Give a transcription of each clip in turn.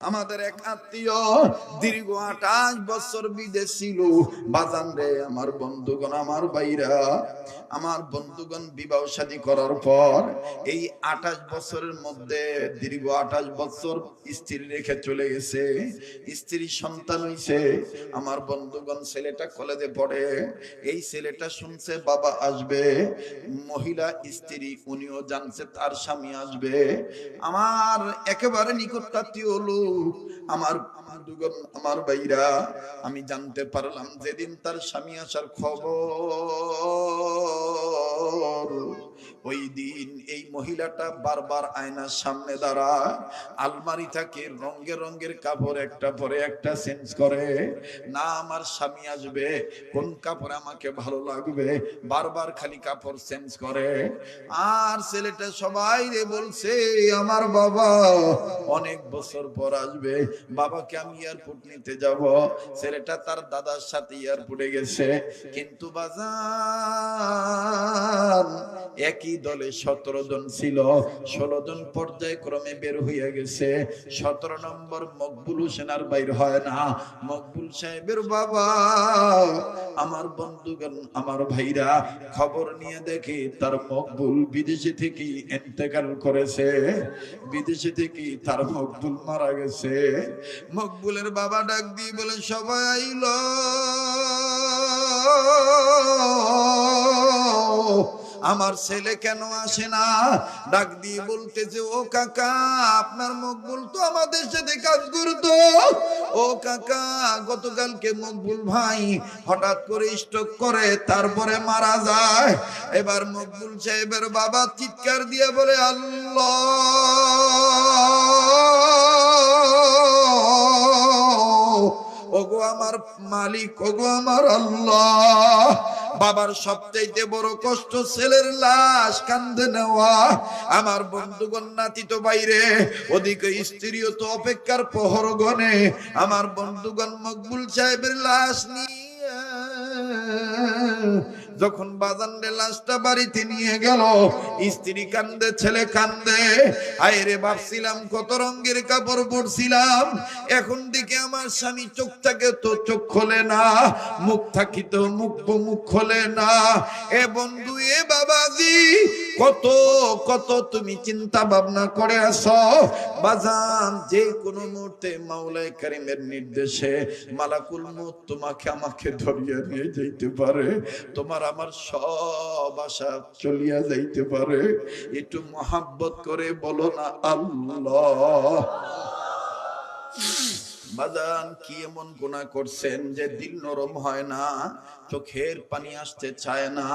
আমাদের এক আত্মীয় দীর্ঘ 28 বছর বিদেশ ছিল। বাজান রে, আমার বন্ধুগণ, আমার ভাইরা, আমার বন্ধুগণ বিবাহ শাদী করার পর এই 28 বছরের মধ্যে দীর্ঘ 28 বছর স্ত্রী রেখে চলে গেছে। স্ত্রীর সন্তান হইছে। আমার বন্ধুগণ, ছেলেটা কলেজে পড়ে। এই ছেলেটা শুনছে বাবা আসবে, মহিলা স্ত্রী উনিও জানছে তার স্বামী আসবে। আমার একেবারে নিকটাত্মীয় লোক, আমার বন্ধুগণ, আমার ভাইরা, আমি জানতে পারলাম যেদিন তার স্বামী আসার খবর, ওই দিন এই মহিলাটা বারবার আয়নার সামনে দাঁড়ায়, আলমারি থাকে রঙের রঙের কাপড় একটা পরে একটা চেঞ্জ করে। না আমার স্বামী আসবে, কোন কাপড় আমাকে ভালো লাগবে, বারবার খালি কাপড় চেঞ্জ করে। আর ছেলেটা সবাই রে বলছে আমার বাবা অনেক বছর পর আসবে, বাবাকে আমি এয়ারপোর্ট নিতে যাব। ছেলেটা তার দাদার সাথে এয়ারপোর্টে গেছে, কিন্তু বাজার একই দলে 17 জন ছিল। 16 জন পর্যায়ক্রমে বের হয়ে গেছে। 17 নম্বর মকবুল হোসেনার বাইর হয় না। মকবুল সাহেবের বাবা, আমার বন্ধুগণ, আমার ভাইরা, খবর নিয়ে দেখে তার মকবুল বিদেশে থেকে ইন্তেকাল করেছে। বিদেশে থেকে তার মকবুল মারা গেছে। মকবুলের বাবা ডাক দিয়ে বলে সবাই আইল, আমার ছেলে কেন আসে না? ডাক দিয়ে বলতেছে ও কাকা, আপনার মকবুল তো আমাদের সাথে কাজ করতো। ও কাকা, গতকালকে মকবুল ভাই হঠাৎ করে স্ট্রোক করে তারপরে মারা যায়। এবার মকবুল সাহেবের বাবা চিৎকার দিয়ে বলে আল্লাহ, ওগো আমার মালিক, ওগো আমার আল্লাহ। বাবার সবচাইতে বড় কষ্ট ছেলের লাশ কান্দে নেওয়া। আমার বন্ধুগণ, নাতি তো বাইরে, ওদিকে স্ত্রীও তো অপেক্ষার প্রহর গনে। আমার বন্ধুগণ, মকবুল সাহেবের লাশ নিয়ে যখন বাজানরে লাশটা বাড়িতে নিয়ে গেল, স্ত্রী কান্দে, ছেলে কান্দে। আইরে ভাবছিলাম কত রঙের কাপড় পরছিলাম, এখন দেখে আমার স্বামী চোখ থাকে তো চোখ খোলে না, মুখ থাকি তো মুখ খোলে না। এ বন্ধু, এ বাবাজি, কত কত তুমি চিন্তা ভাবনা করে আসো। বাজান, যে কোনো মুহূর্তে মাওলায়ে কারীমের নির্দেশে মালাকুল মউত তোমাকে আমাকে ধরিয়ে নিয়ে যাইতে পারে। তোমার আমার সব আশা চলিয়া যাইতে পারে। একটু মহাব্বত করে বলো না আল্লাহ। বাজান, কি এমন গুনাহ করছেন যে দিল নরম হয় না, চোখের পানি আসতে চায় না?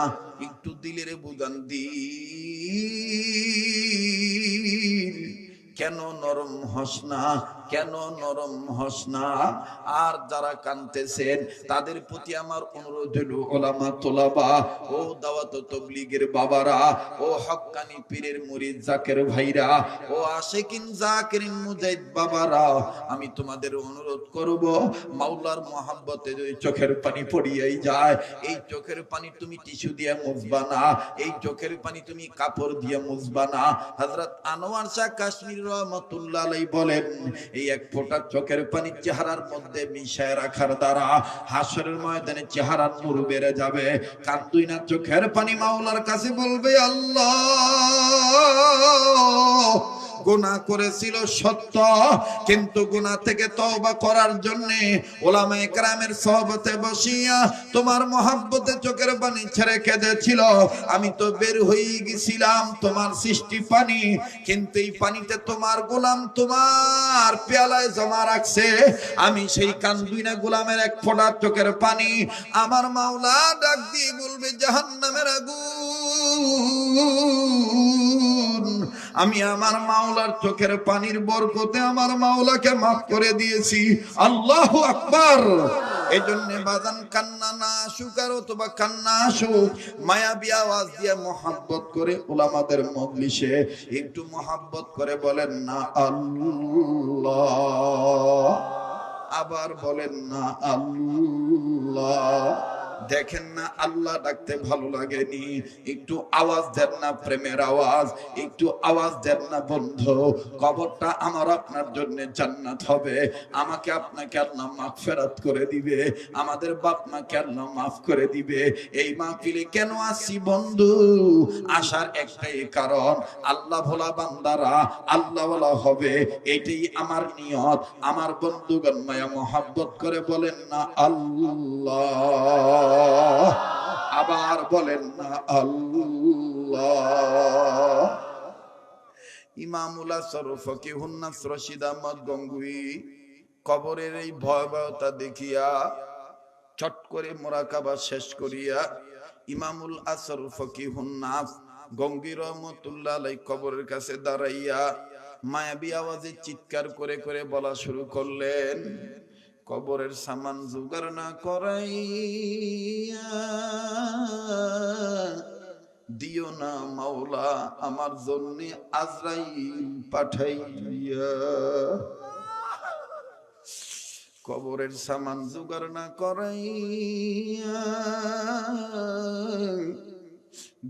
একটু দিলের বুঝান, দিল কেন নরম হস না, কেন নরম হস না? আর যারা কাঁদতেছেন তাদের প্রতি আমার অনুরোধ হলো, ওলামা তোলাবা, ও দাওয়াত তাবলীগের বাবারা, ও হক্কানি পীরের মুরিদ জাকের ভাইরা, ও আশিকিন জাকিরিন মুজাহিদ বাবারা, আমি তোমাদের অনুরোধ করব, মাওলার মহব্বতে যদি চোখের পানি পড়িয়াই যায়, এই চোখের পানি তুমি টিস্যু দিয়ে মুছবা না, এই চোখের পানি তুমি কাপড় দিয়ে মুছবা না। হযরত আনোয়ার শাহ কাশ্মীর রহমাতুল্লাহ আলাইহি বলেন, এই এক ফোঁটা চোখের পানি চেহারার মধ্যে মিশায় রাখার দ্বারা হাসরের ময়দানে চেহারার নূর বেড়ে যাবে। কাঁদুই না চোখের পানি মাওলার কাছে বলবে আল্লাহ, গুনাহ করেছিল সত্য, কিন্তু গুনাহ থেকে তওবা করার জন্য উলামায়ে কেরামের সোহবতে বসিয়া তোমার মহব্বতে চোখের পানি ছেড়ে কেঁদেছিল। আমি তো বের হয়ে গেছিলাম তোমার সৃষ্টি পানি, কিন্তু এই পানিতে তোমার গোলাম তোমার পেয়ালায় জমা রাখছে। আমি সেই কান্দুই না গোলামের এক ফোঁটা চোখের পানি আমার মাওলা ডাক দিয়ে বলবে জাহান্নামের আগুন, আমি আমার মাওলার চোখের পানির বরকতে আমার মাওলাকে মাফ করে দিয়েছি। আল্লাহু আকবার। এজন্য বাজান, কান্না না আসুক আর অথবা কান্না আসুক, মায়াবী আওয়াজ দিয়ে মহব্বত করে উলামাদের মজলিসে একটু মহব্বত করে বলেন না আল্লাহ। আবার বলেন না আল্লাহ। দেখেন না আল্লাহ ডাকতে ভালো লাগেনি? একটু আওয়াজ দেন না প্রেমের আওয়াজ, একটু আওয়াজ দেন না বন্ধু। কবরটা আমার আপনার জন্য জান্নাত হবে। আমাকে আপনাকে আল্লাহ মাগফিরাত করে দিবে, আমাদের বাপ মাকে আল্লাহ মাফ করে দিবে। এই মাহফিলে কেন আসি বন্ধু? আসার একটাই কারণ, আল্লাহ ভোলা বান্দারা আল্লাহ ভোলা হবে, এটাই আমার নিয়ত। আমার বন্ধুগণ মায়া মোহাব্বত করে বলেন না আল্লাহ, আবার বলেন না আল্লাহ। ইমামুল আসর ফকিহুন নাস রশিদ আহমদ গঙ্গুই কবরের এই ভয়াবহতা দেখিয়া চট করে মোরাকাবা শেষ করিয়া ইমামুল আসর ফকিহুন নাস গঙ্গি রহমতুল্লাহ আলাইহি কবরের কাছে দাঁড়াইয়া মায়াবী আওয়াজে চিৎকার করে করে বলা শুরু করলেন, কবরের সামান জোগাড় না করাইয়া দিও না মাওলা আমার জন্য আজরাইল পাঠাইয়া। কবরের সামান জোগাড় না করাইয়া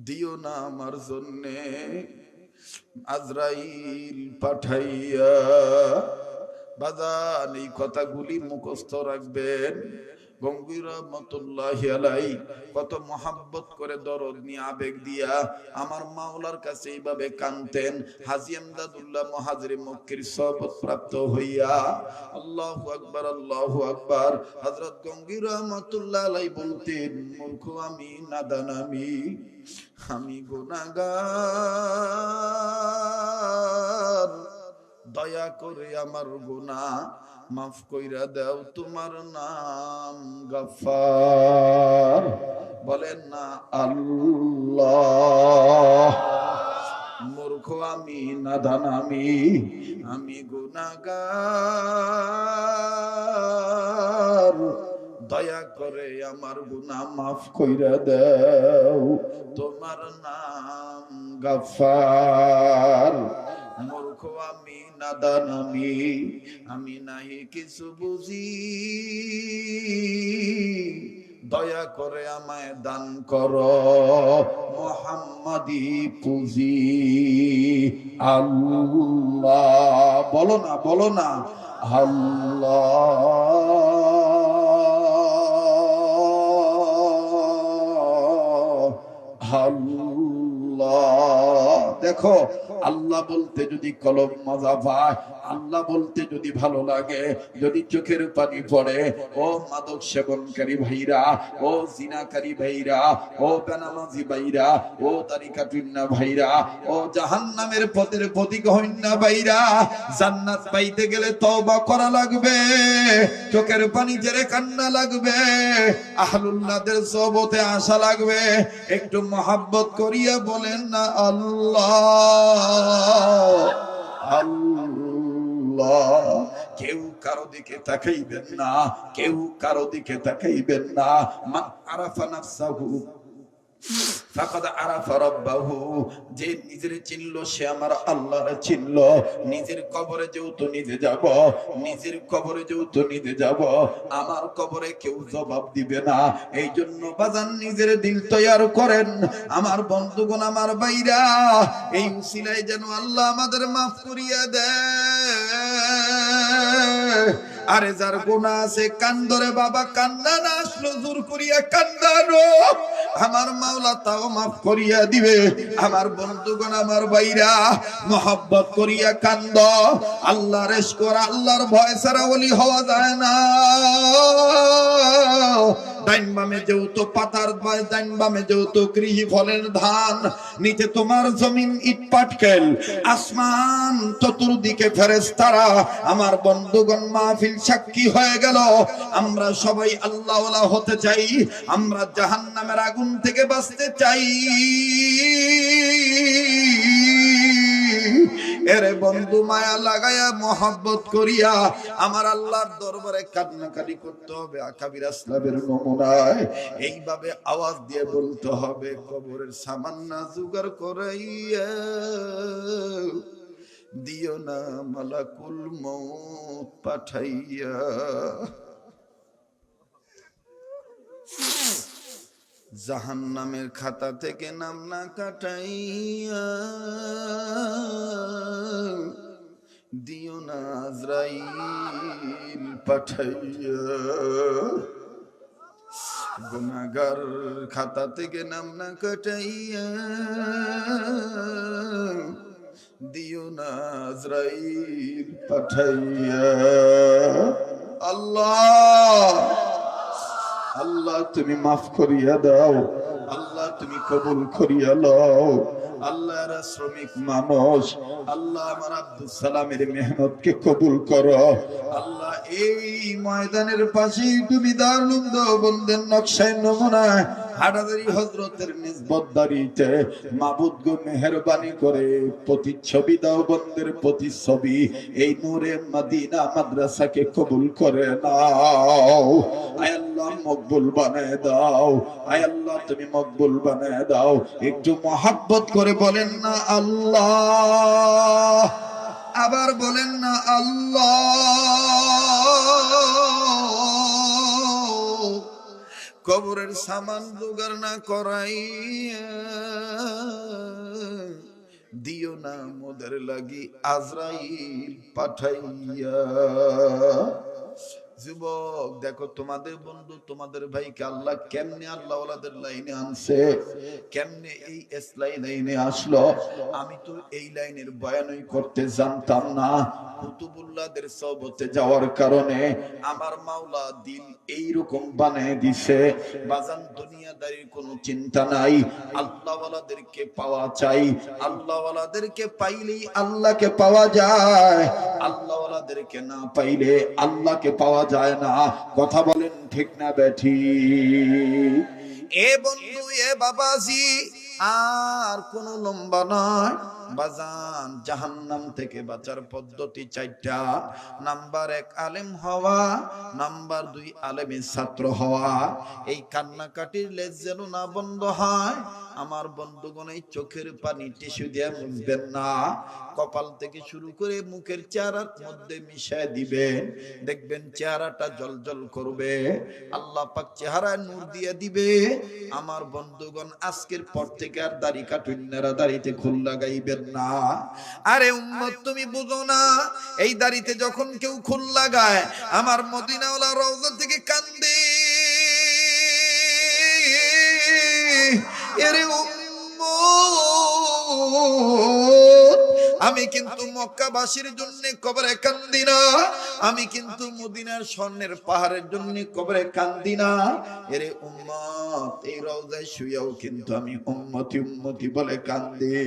দিও না আমার জন্য আজরাইল পাঠাইয়া। বাজান এই কথাগুলি মুখস্থ রাখবেন। গঙ্গুই রহমতুল্লাহি আলাইহি কত মহাব্বত করে দরদ নিয়ে আবেগ দিয়া আমার মাওলার কাছে এইভাবে কানতেন। হাজী আমদাদুল্লাহ মুহাজিরে মক্কির সহবত প্রাপ্ত হইয়া আল্লাহু আকবার আল্লাহু আকবার হযরত গঙ্গুই রহমতুল্লাহ আলাইহি বলতেন, মূর্খ আমি, নাদান আমি গুনাহগার, দয়া করে আমার গুনাহ মাফ কইরা দাও, তোমার নাম গফফার। বলেন না আল্লাহ। মূর্খ আমি, নাদান আমি গুনাহগার, দয়া করে আমার গুনাহ মাফ কইরা দাও, তোমার নাম গফফার। মূর্খ আমি, নাদান আমি নাহি কিছু বুঝি, দয়া করে আমায় দান করো মুহাম্মাদি পুঁজি। আল্লাহ বলো না, বলো না আল্লাহ আল্লাহ। দেখো আল্লাহ বলতে যদি কলম মজা পায়, আল্লাহ বলতে যদি ভালো লাগে, যদি চোখের পানি পড়ে, ও মাদক সেবনকারী ভাইরা, ও জিনাকারী ভাইরা, ও বেনামাজি ভাইরা, ও তারিকাতুন্না ভাইরা, ও জাহান্নামের পথের প্রতীক হইন্না ভাইরা, জান্নাত পাইতে গেলে তওবা করা লাগবে, চোখের পানি ঝেড়ে কান্না লাগবে, আহলুল্লাহদের সোহবতে আসা লাগবে। একটু মহাব্বত করিয়া বলেন না আল্লাহ আল্লাহ। কেউ কারো দিকে তাকাইবেন না, কেউ কারো দিকে তাকাইবেন না। মান আরাফা নাফসাহু ফাকাদ আরাফা রাব্বাহু। যে নিজের চিনলো সে আমার আল্লাহর চিনলো। নিজের কবরে যেহেতু নিজে যাব, নিজের কবরে যেহেতু নিজে যাব, আমার কবরে কেউ জবাব দিবে না। এই জন্য বাজান নিজের দিল তৈয়ার করেন আমার বন্ধুগণ, আমার ভাইরা। এই উসিলায় যেন আল্লাহ আমাদের মাফ করিয়া দেয়। আরে যার গুনাহ আছে কান্দরে বাবা, কান্না না আসলো জোর করিয়া কান্দানো, আমার মাওলা তাও মাফ করিয়া দিবে। আমার বন্ধুগণ, আমার ভাইরা, মহব্বত করিয়া কান্দ। আল্লাহর ইশক করা, আল্লাহর ভয় ছাড়া ওলি হওয়া যায় না। ডাইন বামে যেহেতু পাতার ভয়, ডাইন বামে যেহেতু কৃষি ফলের ধান, নিচে তোমার জমিন ইট পাটকেল, আসমান চতুর্দিকে ফেরেশতারা। আমার বন্ধুগণ, মাহফিল সাক্ষী হয়ে গেল। আমরা সবাই আল্লাহওয়ালা হতে চাই, আমরা জাহান্নামের আগুন থেকে বাঁচতে চাই। এরে বন্ধু, মায়া লাগায়া মহব্বত করিয়া আমার আল্লাহর দরবারে কান্নাকাটি করতে হবে আকাবির আসলামের নমুনায়। এইভাবে আওয়াজ দিয়ে বলতে হবে, কবরের সামান্না জোগাড় করাইয়া দিও না মালাকুল মউত পাঠাইয়া। জাহান্নামের খাতা থেকে নাম না কাটাইয়া দিও না আজরাইল পাঠাইয়া। গুনাহগার খাতা থেকে নাম না কাটাইয়া দিও না আজরাইল পাঠাইয়া। আল্লাহ আল্লাহ তুমি মাফ করিয়া দাও, আল্লাহ তুমি কবুল করিয়া লও। আল্লাহ এরা শ্রমিক মানুষ, আল্লাহ আমার আব্দুল সালামের মেহনতকে কবুল করো। আল্লাহ এই ময়দানের পাশেই তুমি দারুল দেওবন্দের নকশায় নমুনায় হাটাদারি হযরতের নিসবতদারিতে মাবুদ গো মেহেরবানি করে প্রতিচ্ছবি দেওবন্দের প্রতিচ্ছবি এই নূরে মদিনা মাদ্রাসাকে কবুল করে নাও। আয় আল্লাহ মকবুল বানায় দাও, আয় আল্লাহ তুমি মকবুল বানায় দাও। একটু মহব্বত করে বলেন না আল্লাহ, আবার বলেন না আল্লাহ। কবরের সামান জোগাড় না করাইয়া দিও না মোদের লাগি আজরাইল পাঠাইয়া। যুবক দেখো তোমাদের বন্ধু তোমাদের ভাইকে আল্লাহ কেমনে আল্লাহ ওয়ালাদের লাইনে আনছে, কেমনে এই ইসলামী লাইনে আসলো। আমি তো এই লাইনের বয়ানই করতে জানতাম না। কুতুবুল্লাহদের সোহবতে যাওয়ার কারণে আমার মাওলা দিল এইরকম বানিয়ে দিছে। বাজান দুনিয়াদারির কোনো চিন্তা নাই, আল্লাহ ওয়ালাদেরকে পাওয়া চাই। আল্লাহ ওয়ালাদেরকে পাইলেই আল্লাহকে পাওয়া যায়, আল্লাহ ওয়ালাদেরকে না পাইলে আল্লাহকে পাওয়া যায় না। কথা বলেন ঠিক না বেঠি? এ বন্ধু এ বাবাজি আর কোন লম্বা নয় বাজান। জাহান্নাম থেকে বাঁচার পদ্ধতি চারটা। নাম্বার 1 আলেম হওয়া, নাম্বার 2 আলেমের ছাত্র হওয়া। এই কান্নাকাটির লেজ যেন না বন্ধ হয়। আমার বন্ধুগণ এই চোখের পানি টিস্যু দিয়ে মুছবেন না, কপাল থেকে শুরু করে মুখের চেহারার মধ্যে মিশায় দিবেন। দেখবেন চেহারাটা জলজল করবে, আল্লাহ পাক চেহারায় নূর দিয়ে দিবে। আমার বন্ধুগণ আজকের পর থেকে আর দাড়ি কাটুন্নারা দাড়িতে খুল লাগাইবেন না। আরে উম্মত তুমি বুঝো না, এই দাড়িতে যখন কেউ খুল লাগায় আমার মদিনাওয়ালা রওজা থেকে কান্দে। এরে উম্মত আমি কিন্তু মক্কাবাসীর জন্য কবরে কান্দি না, আমি কিন্তু মদিনার স্বর্ণের পাহাড়ের জন্য কবরে কান্দি না। এরে উম্মত এই রওজায় শুয়েও কিন্তু আমি উম্মতি উম্মতি বলে কান্দি।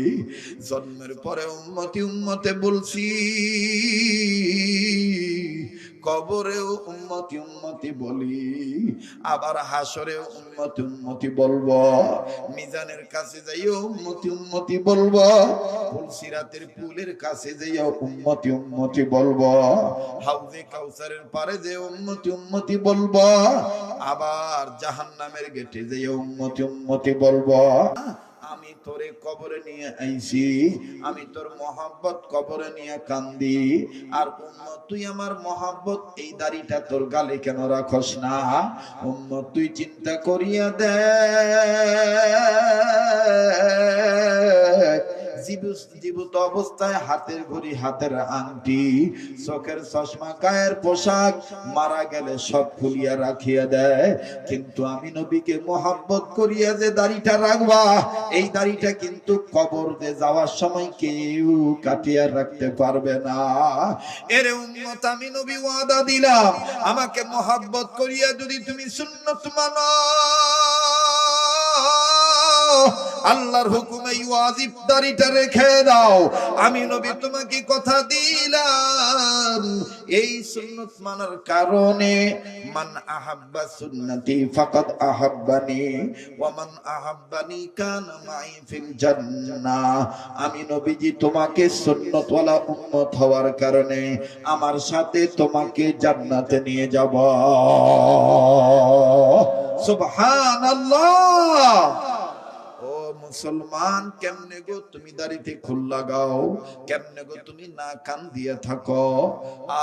জন্মের পরে উম্মতি উম্মতে বলছি, কবরেও উম্মতি উম্মতি বলি, আবার হাসরেও উম্মতি উম্মতি বলবো, মিজানের কাছে যাইও উম্মতি উম্মতি বলবো, ফুলসিরাতের পুলের কাছে যাইও উম্মতি উম্মতি বলবো, হাউজে কাউসারের পারে যে উম্মতি উম্মতি বলবো, আবার জাহান্নামের গেটে যাইও উম্মতি উম্মতি বলবো। আমি তোরে কবরে নিয়ে আইছি, আমি তোর মহব্বত কবরে নিয়ে কান্দি। আর উম্মত তুই আমার মহব্বত এই দাড়িটা তোর গালে কেন রাখস না? উম্মত তুই চিন্তা করিয়া দেখ, জীবিত অবস্থায় হাতের ঘড়ি হাতের আংটি চোখের চশমা গায়ের পোশাক মারা গেলে সব খুলিয়া রাখিয়া দেয়, কিন্তু আমি নবীকে মহব্বত করিয়া যে দাড়িটা রাখবা এই দাড়িটা কিন্তু কবর দিয়ে যাওয়ার সময় কেউ কাটিয়া রাখতে পারবে না। এরে উম্মত আমি নবী ওয়াদা দিলাম, আমাকে মহব্বত করিয়া যদি তুমি সুন্নাত মানো, আল্লাহর হুকুমে ওয়াজিব দাড়িটা রেখে দাও, আমি নবী তোমাকে কথা দিলাম এই সুন্নাত মানার কারণে মান আহাব্বা সুন্নতি ফাকাদ আহাব্বানি ওয়া মান আহাব্বানি কানা মাই ফিল জান্নাহ। আমি নবীজি তোমাকে সুন্নাত ওয়ালা উম্মত হওয়ার কারণে আমার সাথে তোমাকে জান্নাতে নিয়ে যাব। সুবহানাল্লাহ। ও মুসলমান, কেমনে গো তুমি দাড়িতে খুল লাগাও, কেমনে গো তুমি না কান দিয়ে থাকো?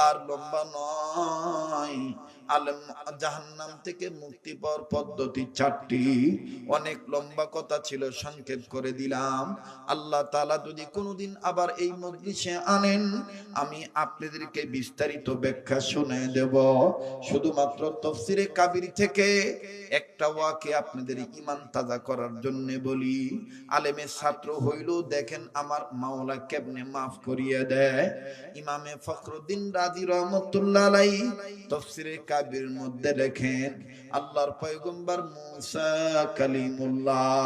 আর লম্বা নয়। আলেম জাহান্নাম থেকে মুক্তি পাওয়ার পদ্ধতি 4টি। অনেক লম্বা কথা ছিল, সংক্ষেপ করে দিলাম। আল্লাহ তাআলা যদি কোনোদিন আবার এই মজলিসে আনেন, আমি আপনাদেরকে বিস্তারিত ব্যাখ্যা শুনিয়ে দেব। শুধুমাত্র তাফসীরে কাবির থেকে একটা ওয়াকে আপনাদের ঈমান তাজা করার জন্য বলি। আলেমের ছাত্র হইলেও দেখেন আমার মাওলা কেমনে মাফ করিয়ে দেয়। ইমামে ফখরুদ্দিন রাজি রহমাতুল্লাহ আলাইহি তাফসীরে কাবির মধ্যে লেখেন, আল্লাহর পয়গম্বর মুসা কালিমুল্লাহ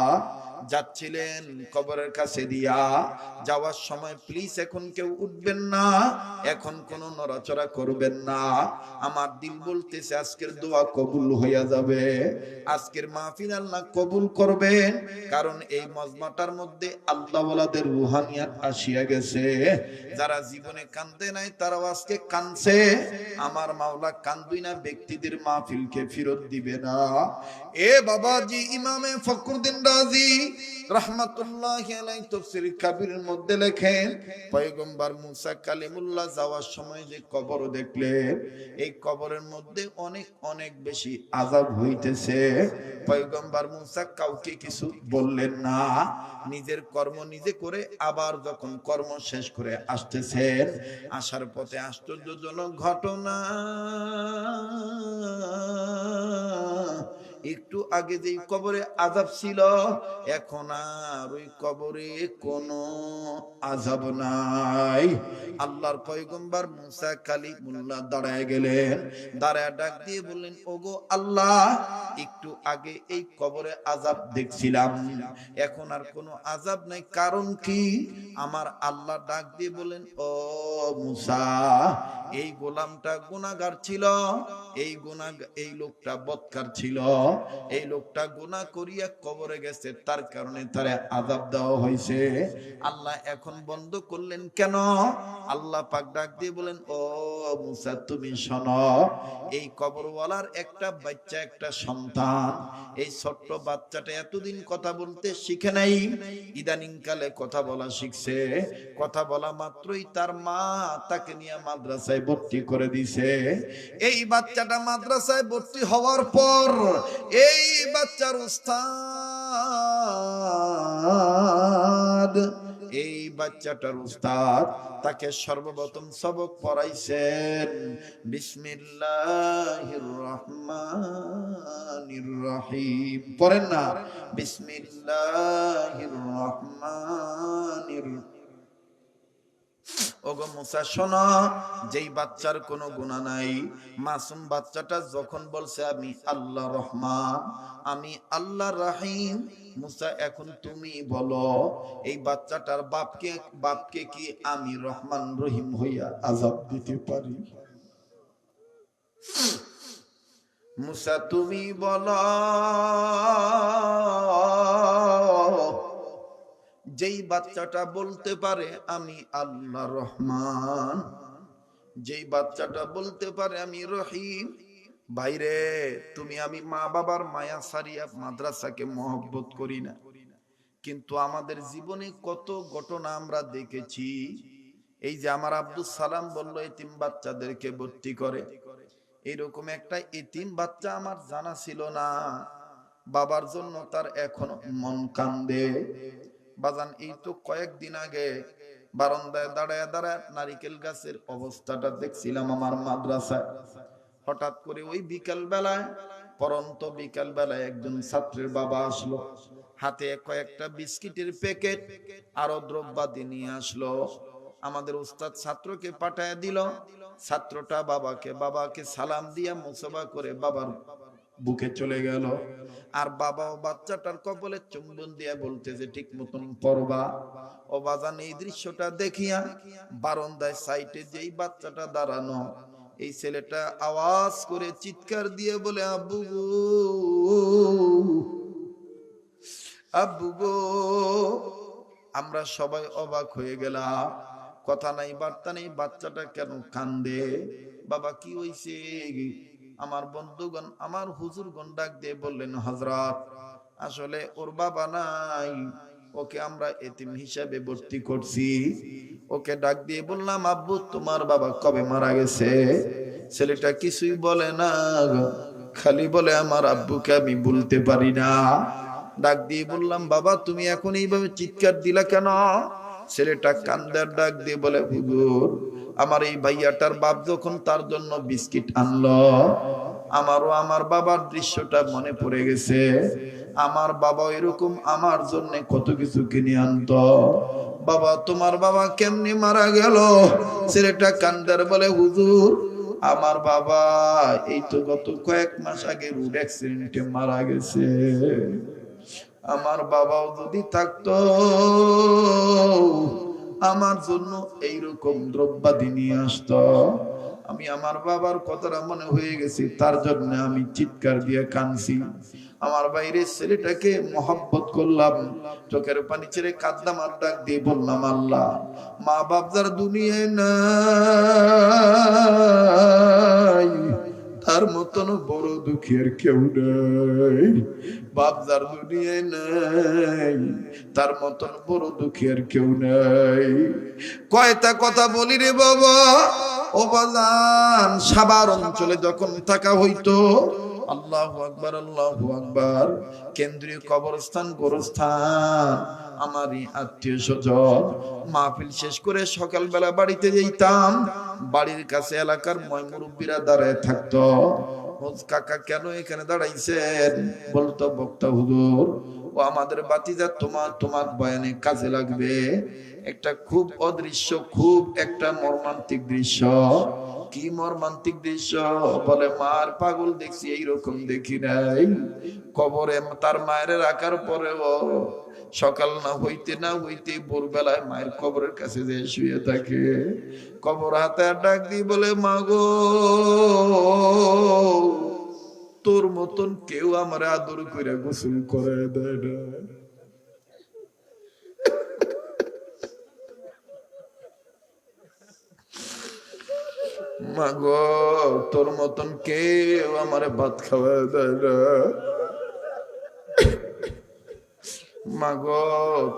যাচ্ছিলেন কবরের কাছে দিয়া। যাওয়ার সময় প্লিজ এখন কেউ উঠবেন না, এখন কোনো নড়াচড়া করবেন না। আমার দিল বলতেছে আজকের দোয়া কবুল হইয়া যাবে, আজকের মাহফিল আল্লাহ কবুল করবেন। কারণ এই মজমাটার মধ্যে আল্লাহ ওয়ালাদের রুহানিয়াত আসিয়া গেছে। যারা জীবনে কান্দে নাই তারাও আজকে কানছে। আমার মাওলা কান্দুই না ব্যক্তিদের মাহফিলকে ফেরত দিবে না। এ বাবাজি ইমামে ফখরুদ্দিন রাজি রাহমাতুল্লাহি আলাইহি তাফসীর কাবীরের মধ্যে লেখেন, পয়গম্বর মুসা কালিমুল্লাহ যাওয়ার সময় যে কবর দেখলেন, এই কবরের মধ্যে অনেক অনেক বেশি আযাব হইতেছে। পয়গম্বর মুসা কাউকে কিছু বললেন না, নিজের কর্ম নিজে করে আবার যখন কর্ম শেষ করে আসতেছেন, আসার পথে আশ্চর্যজনক ঘটনা, একটু আগে যেই কবরে আযাব ছিল, এখন আর ওই কবরে কোনো আযাব নাই। আল্লাহর পয়গম্বর মুসা কালিমুল্লাহ দাঁড়ায় গেলেন, দাঁড়ায় ডাক দিয়ে বললেন, ওগো আল্লাহ, একটু আগে এই কবরে আযাব দেখছিলাম, এখন আর কোনো আযাব নাই, কারণ কি? আমার আল্লাহ ডাক দিয়ে বলেন, ও মুসা, এই গোলামটা গুনাহগার ছিল, এই লোকটা বদকার ছিল, এই লোকটা গুনাহ করিয়া কবরে গেছে, তার কারণে তারে আযাব দেওয়া হয়েছে। আল্লাহ এখন বন্ধ করলেন কেন? আল্লাহ পাক ডাক দিয়ে বলেন, ও মুসা তুমি শোনো, এই কবরওয়ালার একটা বাচ্চা, একটা সন্তান, এই ছোট্ট বাচ্চাটা এতদিন কথা বলতে শিখে নাই, ইদানিং কালে কথা বলা শিখছে। কথা বলা মাত্রই তার মা তাকে নিয়ে মাদ্রাসায় ভর্তি করে দিছে। এই বাচ্চাটা মাদ্রাসায় ভর্তি হওয়ার পর এই বাচ্চার উস্তাদ, এই বাচ্চাটার উস্তাদ তাকে সর্বপ্রথম সবক পড়াইছেন বিসমিল্লাহির রহমানির রহিম। পড়েন না, বিসমিল্লাহির রহমানির। ওগো মুসা শোনো, যেই বাচ্চার কোনো গুনাহ নাই, মাসুম বাচ্চাটা যখন বলছে আমি আল্লাহ রহমান, আমি আল্লাহ রহিম, মুসা এখন তুমি বলো, এই বাচ্চাটার বাপকে কি আমি রহমান রহিম হইয়া আযাব দিতে পারি? মুসা তুমি বলো, যেই বাচ্চাটা বলতে পারে আমি আল্লাহ রহমান, যেই বাচ্চাটা বলতে পারে আমি রহিম, ভাইরে তুমি আমি মা বাবার মায়া সারিয়া মাদ্রাসাকে মহব্বত করি না, কিন্তু আমাদের জীবনে কত ঘটনা আমরা দেখেছি। এই যে আমার আব্দুল সালাম বলল এতিম বাচ্চাদেরকে ভর্তি করে, এরকম একটা এতিম বাচ্চা আমার জানা ছিল না, বাবার জন্য তার এখনো মন কান্দে। বাজান এই তো কয়েকদিন আগে বারান্দায় দাঁড়ায় দাঁড়ায় নারিকেল গাছের অবস্থাটা দেখছিলাম আমার মাদ্রাসায়। হঠাৎ করে ওই বিকাল বেলায়, পরন্ত বিকাল বেলায় একজন ছাত্রের বাবা আসলো, হাতে কয়েকটা বিস্কিটের প্যাকেট আরো দ্রব্যাদি নিয়ে আসলো। আমাদের উস্তাদ ছাত্রকে পাঠায় দিল, ছাত্রটা বাবাকে সালাম দিয়া মুসাফা করে বাবার বুকে চলে গেল। আর বাবাও বাচ্চাটার কপালে চুম্বন দিয়া বলতেছে ঠিক মতন পড়বা। ও বাজান এই দৃশ্যটা দেখিয়া বারান্দায় সাইটে যেই বাচ্চাটা দাঁড়ানো, এই ছেলেটা আওয়াজ করে চিৎকার দিয়ে বলে, আব্বু গো, আব্বু গো। আমরা সবাই অবাক হয়ে গেলাম, কথা নাই বার্তা নেই, বাচ্চাটা কেন কান্দে? বাবা কি হইছে? আমার বন্ধুগণ, আমার হুজুরগণ ডাক দিয়ে বললেন, হযরত আসলে ওর বাবা নাই, ওকে আমরা এতিম হিসাবে ভর্তি করছি। ওকে ডাক দিয়ে বললাম, আব্বু তোমার বাবা কবে মারা গেছে? ছেলেটা কিছুই বলে না, খালি বলে আমার আব্বুকে আমি বলতে পারি না। ডাক দিয়ে বললাম, বাবা তুমি এখন এইভাবে চিৎকার দিলা কেন? ছেলেটা কান্দার ডাক দিয়ে বলে, হুজুর আমার এই ভাইয়াটার বাপ যখন তার জন্য বিস্কিট আনলো, আমারও আমার বাবার দৃশ্যটা মনে পড়ে গেছে। আমার বাবা এরকম আমার জন্য কত কিছু কিনে আনতো। বাবা তোমার বাবা কেমনি মারা গেল? ছেলেটা কান্দার বলে, হুজুর আমার বাবা এই তো গত কয়েক মাস আগে রোড অ্যাক্সিডেন্টে মারা গেছে। আমার বাবাও যদি থাকতো আমার জন্য এইরকম দ্রব্যাদি নিয়ে আসতো। আমি আমার বাবার কথাটা মনে হয়ে গেছি, তার জন্য আমি চিৎকার দিয়ে কাঁদছি। আমার বাইরে ছেলেটাকে মহব্বত করলাম, চোখের পানি ছেড়ে কাঁদলাম আর ডাক দিয়ে বললাম, আল্লাহ মা বাপ যার দুনিয়ায় নাই তার মতন বড় দুঃখের কেউ নাই। বাপ যার দুনিয়ায় নাই তার মতন বড় দুঃখের কেউ নাই। কয়টা কথা বলি রে বাবা। ও বাজান, সাভার অঞ্চলে যখন থাকা হইতো, আল্লাহু আকবার আল্লাহু আকবার, কেন্দ্রীয় কবরস্থান গোরস্থান, আমারই আত্মীয় স্বজন মাহফিল শেষ করে সকালবেলা বাড়িতে যেতাম। বাড়ির কাছে এলাকার ময় মুরব্বীরা দাঁড়ায় থাকতো। কাকা কেন এখানে দাঁড়াইছেন? বলতো, বক্তা হুজুর ও আমাদের বাতিজা তোমার বয়ানে কাজে লাগবে। একটা খুব অদৃশ্য, খুব একটা মর্মান্তিক দৃশ্য। কি মর্মান্তিক দৃশ্য? বলে মার পাগল দেখছি, এইরকম দেখি নাই। কবরে তার মায়ের রাখার পরেও সকাল না হইতে না হইতে ভোরবেলায় মায়ের কবরের কাছে যে শুয়ে থাকে। কবর হাতে ডাক দিয়ে বলে, মা গো তোর মতন কেউ আমার আদর করে গোসল করে দেয় না। মা গো তোর মতন কেউ আমার ভাত খাওয়া দেয় না। মা গো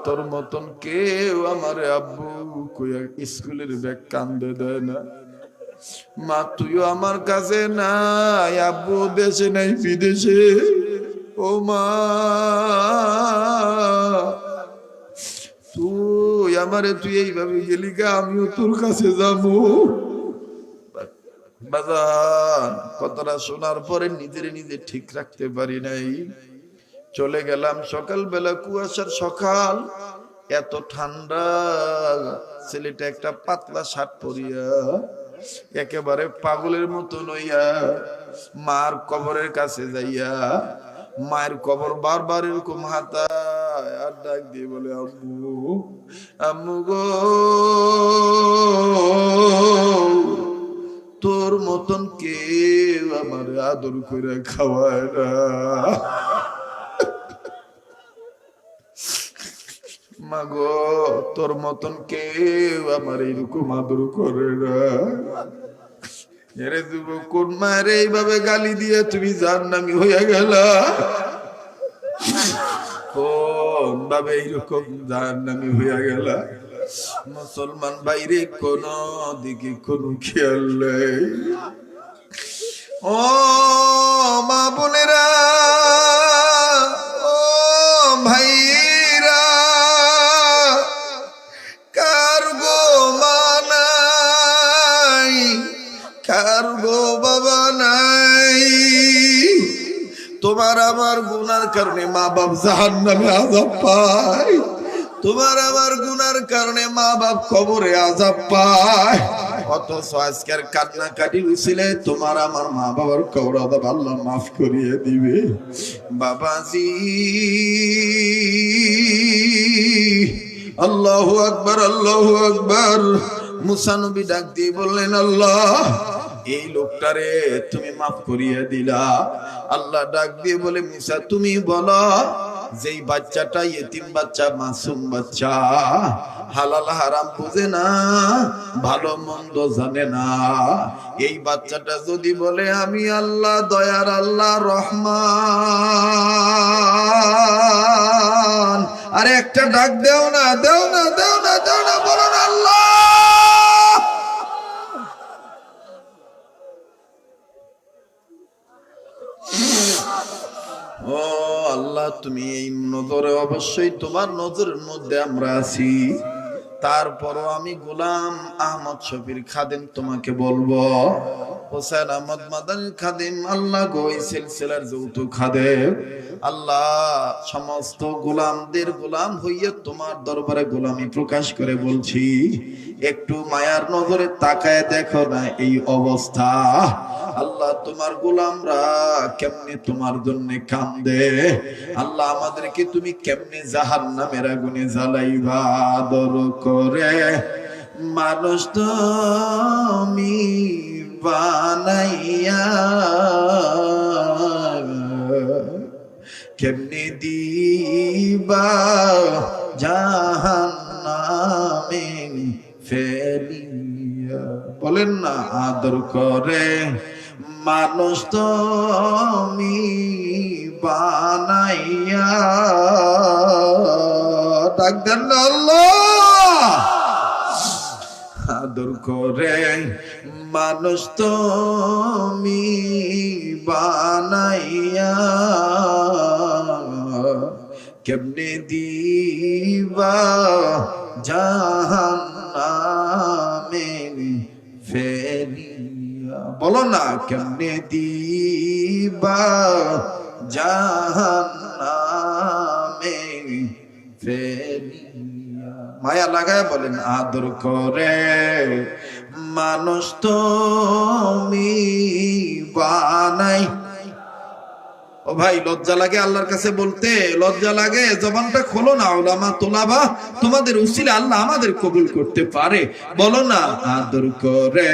তোর মতন কেউ আমার আব্বু কইয়া স্কুলের ব্যাগ কান্দে দেয় না। মা তুইও আমার কাছে নাই, আব্বু দেশে নাই বিদেশে। ও মা তুই তুই এইভাবে গেলি কা, আমিও তোর কাছে যাবো। বাজান কথাটা শোনার পরে নিজে ঠিক রাখতে পারি নাই। চলে গেলাম সকালবেলা, কুয়াশার সকাল, এত ঠান্ডা। ছেলেটা একটা পাতলা শার্ট পরিয়া একেবারে পাগলের মতো নইয়া মার কবরের কাছে যাইয়া মায়ের কবর বারবার এরকম হাতায় আর ডাক দিয়ে বলে, আম্মু আম্মু গো তোর মতন কেউ আমার আদর করে খাওয়ায় না। মাগো তোর মতন কেউ আমার এরকম আদর করে না। এরে যুবক, কোন মায়ের এইভাবে গালি দিয়ে তুমি জাহান্নামী হইয়া গেলা? কোন ভাবে এইরকম জাহান্নামী হইয়া গেলা? মুসলমান বাইরে কোন দিকে কোন খেয়াল নেই। ও মা বোনেরা, ও ভাইরা, কার গো মা নাই, কার গো বাবা নাই। তোমার আমার গুনার কারণে মা বাপ জাহান্নামে আযাব পায়। তোমার আমার গুনার কারণে মা বাপ কবরে আযাব পায়। অথচ আজকের কান্নাকাটি উছিলে তোমার আমার মা বাবার কবর আযাব আল্লাহ মাফ করিয়ে দিবে। বাবাজি আল্লাহু আকবার আল্লাহু আকবার। মুসা নবী ডাক দিয়ে বললেন, আল্লাহ এই লোকটারে তুমি মাফ করিয়ে দিলা। আল্লাহ ডাক দিয়ে বলে, মুসা তুমি বলো যেই বাচ্চাটা ইতিম বাচ্চা, মাসুম বাচ্চা, হালাল হারাম বুঝে না, ভালো মন্দ জানে না, এই বাচ্চাটা যদি বলে আমি আল্লাহ দয়ার আল্লাহ রহমান, আরে একটা ডাক দেও না, দেও না, দেও না, দেও না, বলো না আল্লাহ। ও আল্লাহ, তুমি এই নজরে, অবশ্যই তোমার নজরের মধ্যে আমরা আছি। তারপরও আমি গোলাম আহমদ শফির খাদেম তোমাকে বলবো, হোসেন আহমদ মাদানীর খাদেম, আল্লাহ গো এই সিলসিলার যৌথ খাদেম, আল্লাহ সমস্ত গোলামদের গোলাম হইয়া তোমার দরবারে গোলামি প্রকাশ করে বলছি, একটু মায়ার নজরে তাকায় দেখো না এই অবস্থা। আল্লাহ তোমার গোলামরা কেমনে তোমার জন্য কান্দে, আল্লাহ আমাদেরকে তুমি কেমনে জাহান্নামের আগুনে জ্বালাইবা। আদর করে মানুষ তুমি বানাইয়া কেমনে দিবা জাহান্নামে ফেলিয়া। বলেন না, আদর করে মানুষ তুমি বানাইয়া, ডাক দেন না আল্লাহ। আদর করে মানুষ তুমি বানাইয়া কেমনে দিবা জাহান্নামে ফেলিয়া। বলো না, কেমনে দিবা জাহান্নামে ফেলিয়া। মায়া লাগায় বলেন, আদর করে মানুষ তুমি বানাই। ও ভাই, লজ্জা লাগে আল্লাহর কাছে বলতে, লজ্জা লাগে, জবানটা খোলো না। উলামা তোলাবা, তোমাদের উসিলা আল্লাহ আমাদের কবুল করতে পারে। বলো না, আদর করে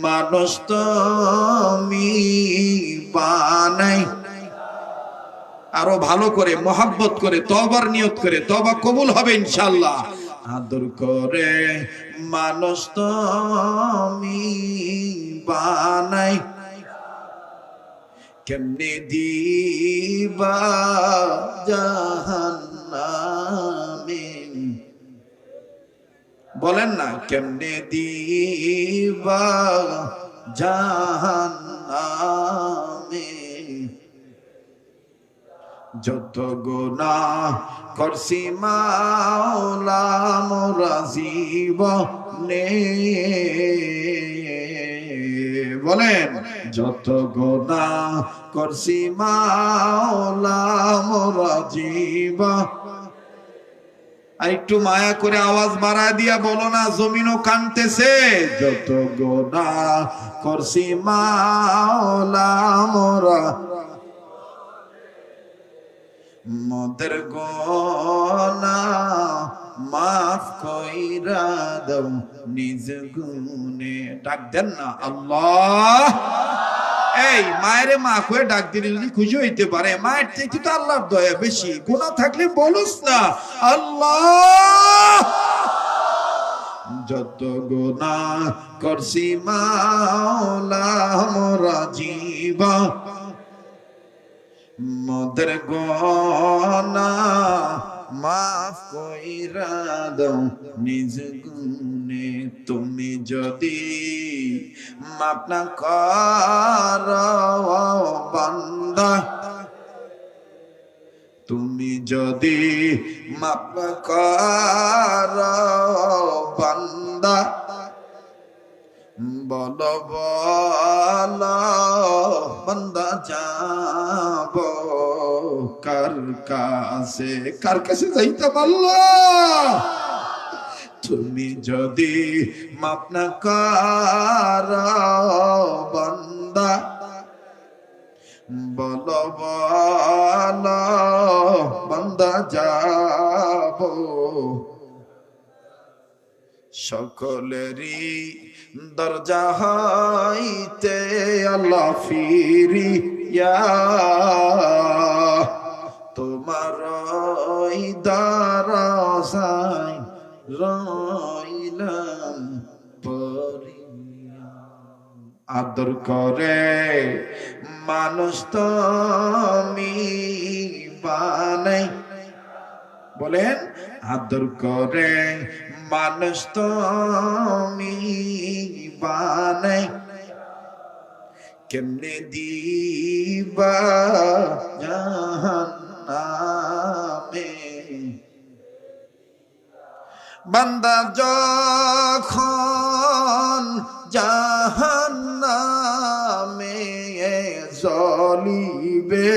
মানুষ তুমি বানাই। আরো ভালো করে মহাব্বত করে তওবার নিয়ত করে, তওবা কবুল হবে ইনশাআল্লাহ। আদর করে মানুষ তুমি বানাই কেমনে দিবা জাহান্নামে। বলেন না, কেমনে দিবা জাহান্নামে। যত গুনাহ করছি মাওলা মোরা জীবনে, বলেন, যত গুনাহ করছি মাওলা মোরা জীবন। আর একটু মায়া করে আওয়াজ বাড়ায় দিয়া বলো না, জমিনও কাঁদতেছে। যত গুনাহ করছি মাওলা মোরা, মোদের গুনাহ মাফ কইরা দাও নিজ গুণে। ডাক দেন না আল্লাহ। এই মায়েরে মা কয়ে ডাক দিলে যদি খুশি হইতে পারে, মায়ের থেকে তো আল্লাহর দয়া বেশি। গুনাহ থাকলে বলুস না আল্লাহ। যত গুনাহ করছি মাওলা মোরা জীবন, মোদের গুনাহ মাফ কইরা দাও নিজ গুণে। তুমি যদি মাফ না করো বান্দা, তুমি যদি মাফ না করো বান্দা, বলো বলো বান্দা যাব কার কাছে, কার কাছে যাইতাম আল্লাহ। তুমি যদি মাফ না করো বান্দা, বলো বলো বান্দা যাব সকলেরই দরজা হইতে আল্লাহ ফিরিয়া, তোমার ওই দরজায় রইলাম পড়িয়া। আদর করে মানুষ তুমি বানাই। বলেন আদর করে মানুষ তুমি বানাই কেমনে দিবা জাহান্নামে বান্দা যখন জাহান্নামে জ্বলিবে